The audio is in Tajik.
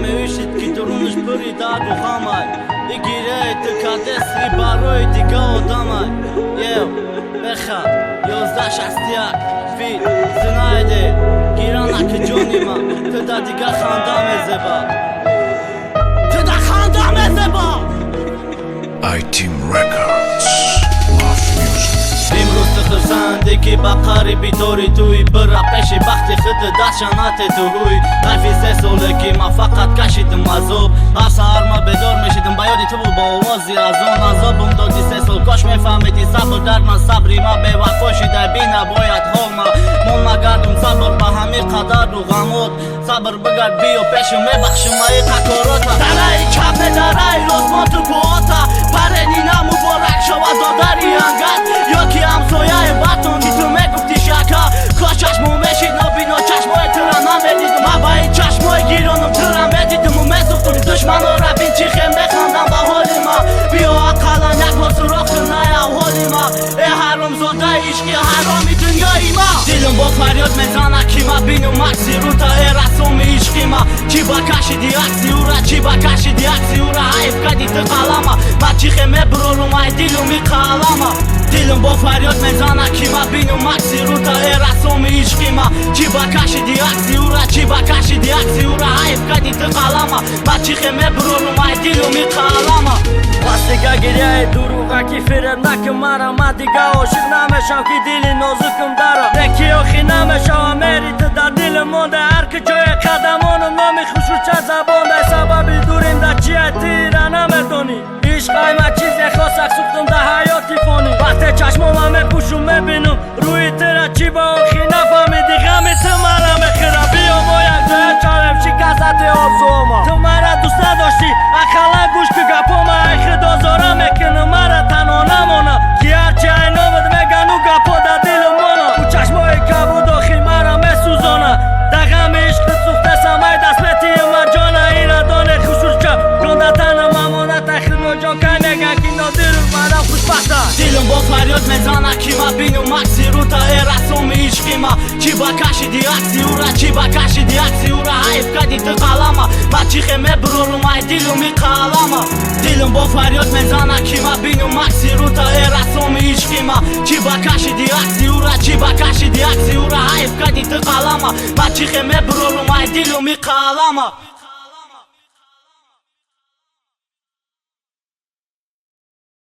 میوشید که درونش پری درد و غمه بگیره تو کدستی برای دیگه آدمه بخواه 1161 فیل زنایده گیرانک جونی من تو در دیگه خاندم زبا تو در خاندم زبا I-Team Records Love Music امروز تو خرسنده که با قریبی داری توی برا پیشی وقتی خود دستشانات تو روی حرفی 3 ساله که ما فقط کشیدم عذاب هر سهر ما بیدار میشیدم با یادی تو با آوازی از آن عذابم دادی 3 سال کاش میفهمیدی صبر در من صبری ما به وفا شده بی نباید حال ما نگردم صبر با همین قدر و غمات صبر بگرد بیا پیشم میبخشم ای تکاراتا درای کمه درای رسمان تو باتا پرنی نمبارک شود دادری انگل یا که همسایه بطن که تو میگفتی شکا کاش چشمو میشید نبینا چشمای تو را نمیدیدم ما با این چشمای گیرانم تو را میدیدم و میزفتم دشمن را بین چی خیم بخندم با حالی ما بیا اقلا یک بار سراخ نه حالی ما ای حرام زاده عشقی حرامی دنیای ما دلم با فریاد میزنه که ما بینم مکسی رو تا ای رسوم عشقی ما چی با کشیدی عکسی او را چی با کشیدی عکسی او را حیف کردی تو قلمه ما چی خیم برارم ای دلم ای قلمه دلم با فریاد میزنه که ما بینم مکسی رو تا ای رسوم عشقی ما چی با کشیدی عکسی او را چی با کشیدی عکسی او را حیف کردی تو قلمه ما چی خیم برارم ای دلم ای قلمه بس دیگه گریه دروغه که فریب نکن مرا من دیگه عاشق نمیشم که دل نازکم داره نکی آخی نمیشم میری تو در دل مانده هر که جای قدمانم نمیخوش رو چه زبان ده سببی دوریم ده چیه تیره نمیدونی عشق من چیزی خاص سوختم ده حیاتی فانی وقتی چشمام میپوشم میبینم روی تیره چی با آخی نفهمیدی غمی تو مرا میخیره بیا ما یک جای چارم شکست آرزوما تو مرا دوست نداشتی اقلا گوش که گپا ما ایخی دازاره میکنه مرا تنها نمانه که هرچی اینا بود میگن و گپا در دل مانا او چشمای کبود آخی مرا میسوزانه در غم عشق سوخته سمای دست میتی مرجانه این را دانه خوشور که گنده تنم امانه تخیر نجان که نگه که نادر مرا خوشبخته دلم با فریاد میزنه که ما بینم مکسی رو تا ای رسوم عشقی ما چی با کشیدی عکسی او را چی با کشیدی عکسی او را حیف کردی تو قلمه ما چی خیمه برارم ای دلم ای قلمه دلم با فریاد میزنه که ما بینم مکسی رو تا ای رسوم عشقی ما چی با کشیدی عکسی او را چی با کشیدی عکسی او را حیف کردی تو قلمه ما چی خیمه برارم ای دلم ای قلمه